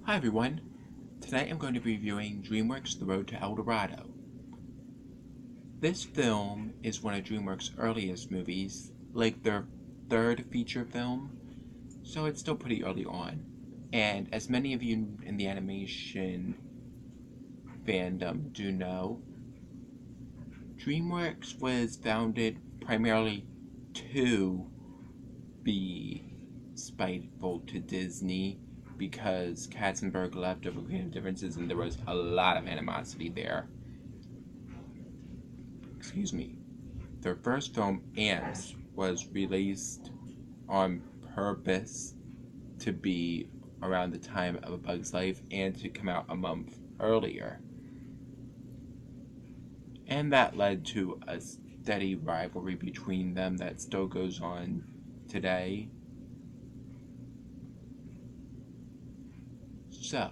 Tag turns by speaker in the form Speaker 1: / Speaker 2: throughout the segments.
Speaker 1: Hi everyone, tonight I'm going to be reviewing DreamWorks' The Road to El Dorado. This film is one of DreamWorks' earliest movies, like their third feature film, so it's still pretty early on. And as many of you in the animation fandom do know, DreamWorks was founded primarily to be spiteful to Disney because Katzenberg left over creative differences and there was a lot of animosity there. Excuse me. Their first film, Ants, was released on purpose to be around the time of A Bug's Life and to come out a month earlier. And that led to a steady rivalry between them that still goes on today. So,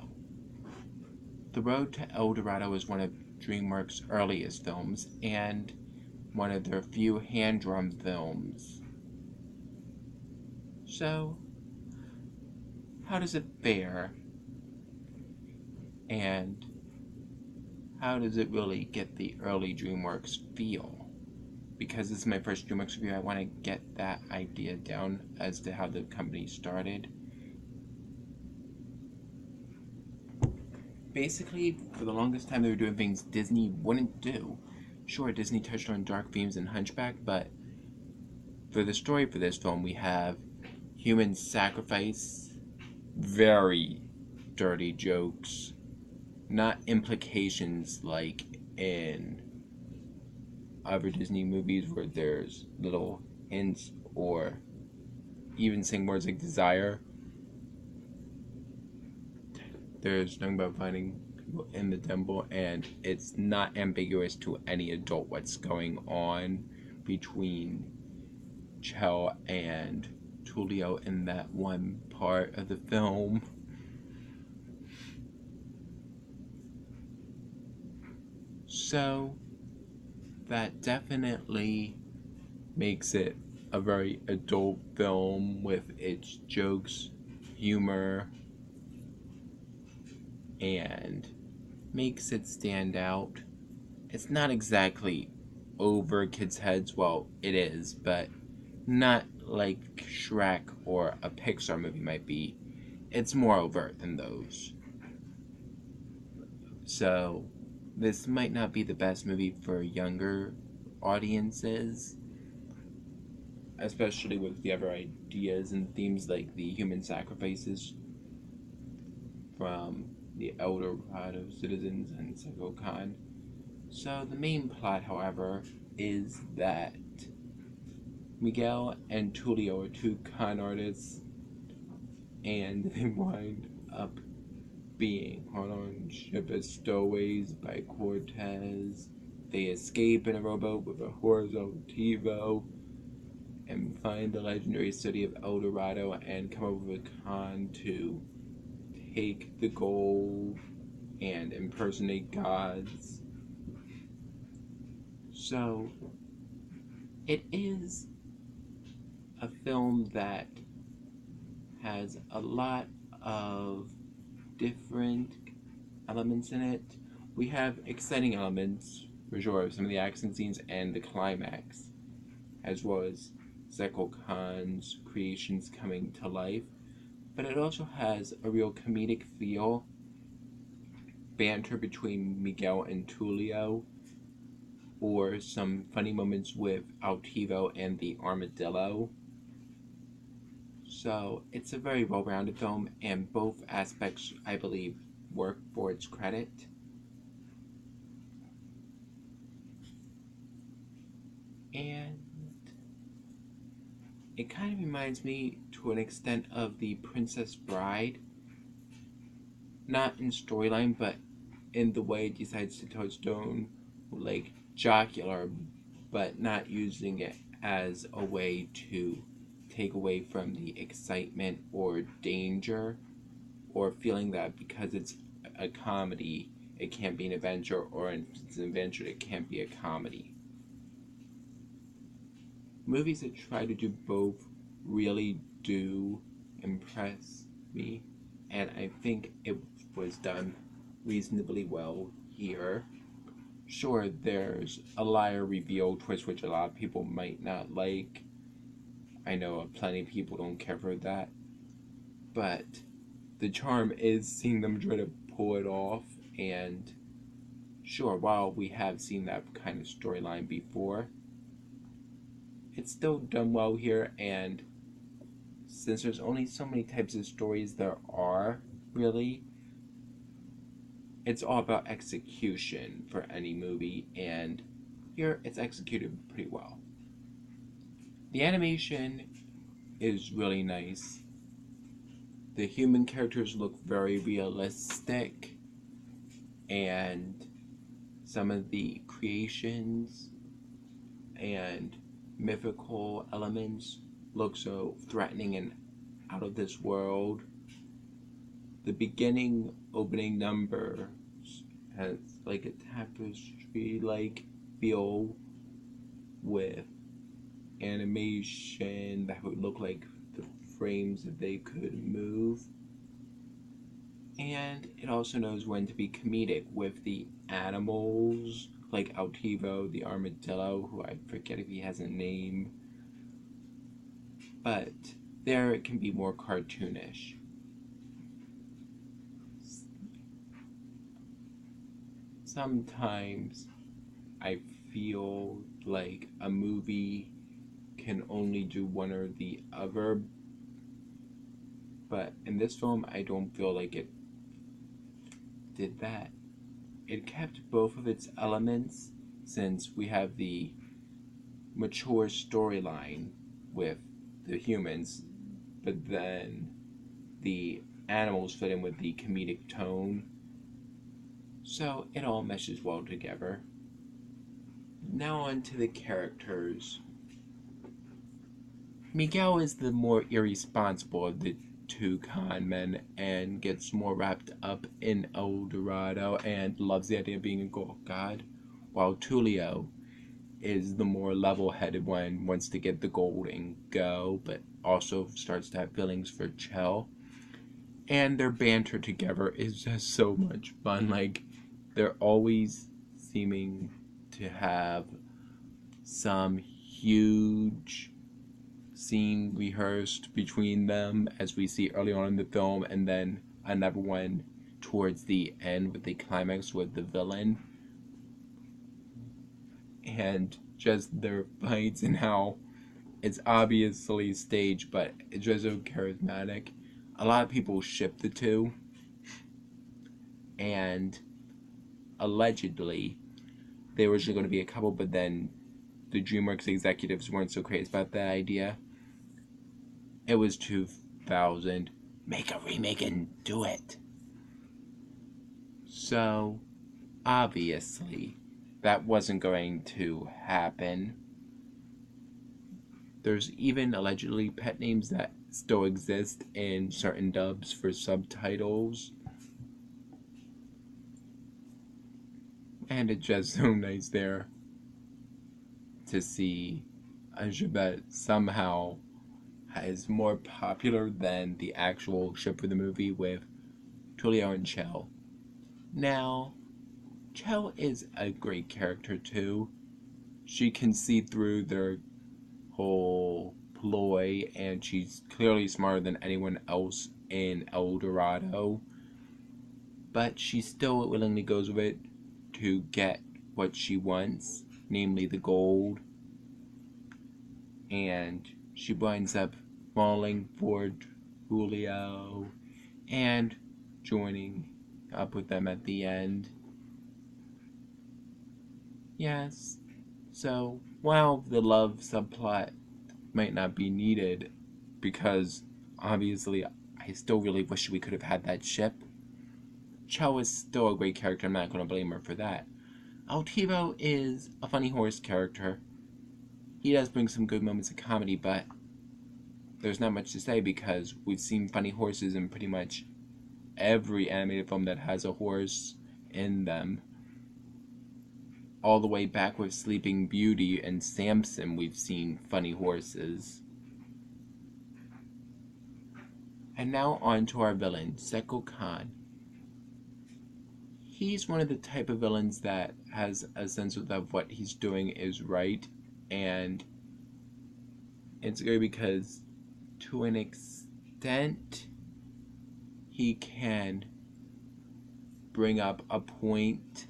Speaker 1: The Road to El Dorado is one of DreamWorks' earliest films and one of their few hand-drawn films. So, how does it fare? And how does it really get the early DreamWorks feel? Because this is my first DreamWorks review, I want to get that idea down as to how the company started. Basically, for the longest time, they were doing things Disney wouldn't do. Sure, Disney touched on dark themes in Hunchback, but for the story for this film, we have human sacrifice, very dirty jokes, not implications like in other Disney movies where there's little hints or even saying words like desire. There's nothing about finding people in the temple, and it's not ambiguous to any adult what's going on between Chell and Tulio in that one part of the film. So, that definitely makes it a very adult film with its jokes, humor, and makes it stand out. It's not exactly over kids' heads, well, it is, but not like Shrek or a Pixar movie might be. It's more overt than those. So, this might not be the best movie for younger audiences, especially with the other ideas and themes like the human sacrifices from the El Dorado citizens and Psycho Khan. So the main plot, however, is that Miguel and Tulio are two con artists, and they wind up being put on ship as stowaways by Cortez. They escape in a rowboat with a horizontal TiVo and find the legendary city of El Dorado and come up with a con to take the gold and impersonate gods. So, it is a film that has a lot of different elements in it. We have exciting elements, for sure, some of the action scenes and the climax, as well as Zekel Khan's creations coming to life. But it also has a real comedic feel, banter between Miguel and Tulio, or some funny moments with Altivo and the Armadillo. So it's a very well-rounded film, and both aspects, I believe, work for its credit. And it kind of reminds me, to an extent, of The Princess Bride. Not in storyline, but in the way it decides to touchstone, like, jocular, but not using it as a way to take away from the excitement or danger, or feeling that because it's a comedy, it can't be an adventure, or if it's an adventure, it can't be a comedy. Movies that try to do both really do impress me, and I think it was done reasonably well here. Sure, there's a liar reveal twist which a lot of people might not like. I know plenty of people don't care for that, but the charm is seeing them try to pull it off. And sure, while we have seen that kind of storyline before, it's still done well here. And since there's only so many types of stories there are, really, it's all about execution for any movie, and here it's executed pretty well. The animation is really nice. The human characters look very realistic, and some of the creations and mythical elements look so threatening and out of this world. The beginning opening number has like a tapestry like feel with animation that would look like the frames that they could move. And it also knows when to be comedic with the animals, like Altivo, the armadillo, who I forget if he has a name. But there it can be more cartoonish. Sometimes I feel like a movie can only do one or the other, but in this film I don't feel like it did that. It kept both of its elements, since we have the mature storyline with the humans, but then the animals fit in with the comedic tone, so it all meshes well together. Now on to the characters. Miguel is the more irresponsible of the two con men and gets more wrapped up in El Dorado and loves the idea of being a god, while Tulio is the more level-headed one, wants to get the gold and go, but also starts to have feelings for Chell. And their banter together is just so much fun. Like, they're always seeming to have some huge scene rehearsed between them, as we see early on in the film, and then another one towards the end with the climax with the villain. And just their fights and how it's obviously staged, but it's just so charismatic. A lot of people ship the two, and allegedly they were just going to be a couple, but then the DreamWorks executives weren't so crazy about that idea. It was 2000. Make a remake and do it. So, obviously, that wasn't going to happen. There's even allegedly pet names that still exist in certain dubs for subtitles. And it's just so nice there to see Anjabet somehow is more popular than the actual ship for the movie with Tulio and Chell. Now, Chell is a great character too. She can see through their whole ploy, and she's clearly smarter than anyone else in El Dorado. But she still willingly goes with it to get what she wants, namely the gold. And she winds up falling for Julio and joining up with them at the end. Yes, so while the love subplot might not be needed, because obviously I still really wish we could have had that ship, Cho is still a great character. I'm not going to blame her for that. Altivo is a funny horse character. He does bring some good moments of comedy, but there's not much to say because we've seen funny horses in pretty much every animated film that has a horse in them. All the way back with Sleeping Beauty and Samson, we've seen funny horses. And now on to our villain, Sekko Khan. He's one of the type of villains that has a sense of what he's doing is right, and it's good because to an extent he can bring up a point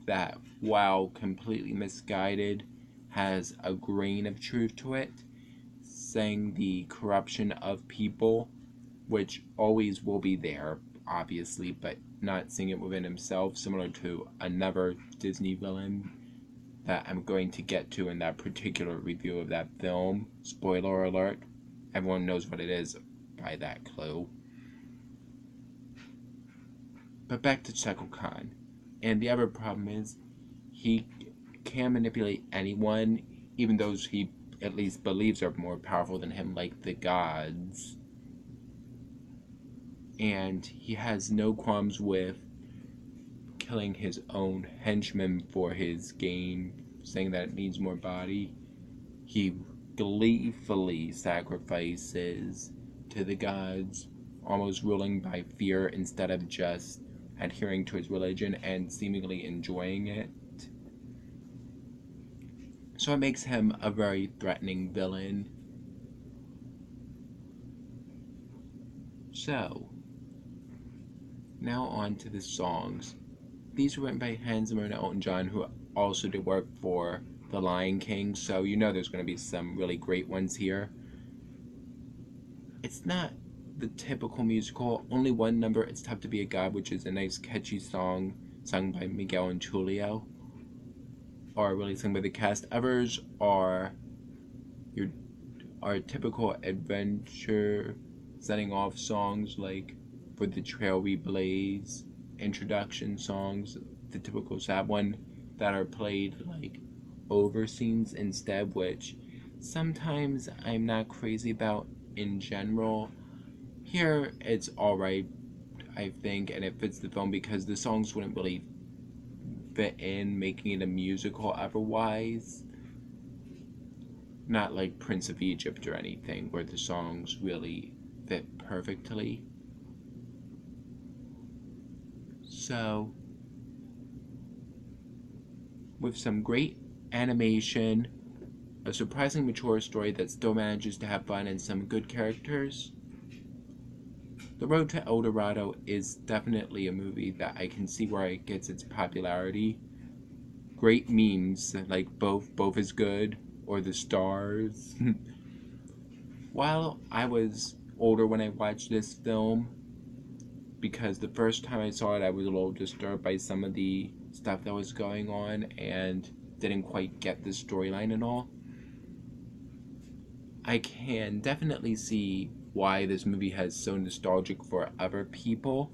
Speaker 1: that, while completely misguided, has a grain of truth to it, saying the corruption of people, which always will be there, obviously, but not seeing it within himself, similar to another Disney villain that I'm going to get to in that particular review of that film. Spoiler alert. Everyone knows what it is by that clue. But back to Sekko Khan. And the other problem is, he can manipulate anyone, even those he at least believes are more powerful than him, like the gods. And he has no qualms with killing his own henchmen for his gain, saying that it needs more body. He gleefully sacrifices to the gods, almost ruling by fear instead of just adhering to his religion and seemingly enjoying it. So it makes him a very threatening villain. So, now on to the songs. These were written by Hans Zimmer and Elton John, who also did work for The Lion King, so you know there's going to be some really great ones here. It's not the typical musical. Only one number, It's Tough to Be a God, which is a nice catchy song sung by Miguel and Julio, or really sung by the cast. Others are typical adventure setting off songs, like For the Trail We Blaze, introduction songs, the typical sad one, that are played like over scenes instead, which sometimes I'm not crazy about in general. Here it's alright, I think, and it fits the film because the songs wouldn't really fit in making it a musical otherwise. Not like Prince of Egypt or anything, where the songs really fit perfectly. So, with some great animation, a surprisingly mature story that still manages to have fun, and some good characters, The Road to El Dorado is definitely a movie that I can see where it gets its popularity. Great memes, like both is good, or the stars. While I was older when I watched this film, because the first time I saw it I was a little disturbed by some of the stuff that was going on and didn't quite get the storyline and all. I can definitely see why this movie has so nostalgic for other people,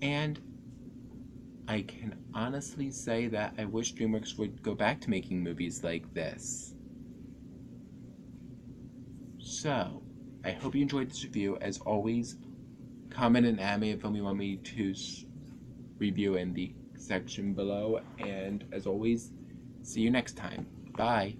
Speaker 1: and I can honestly say that I wish DreamWorks would go back to making movies like this. So, I hope you enjoyed this review. As always, comment an anime and film you want me to review in the section below, and as always, see you next time. Bye.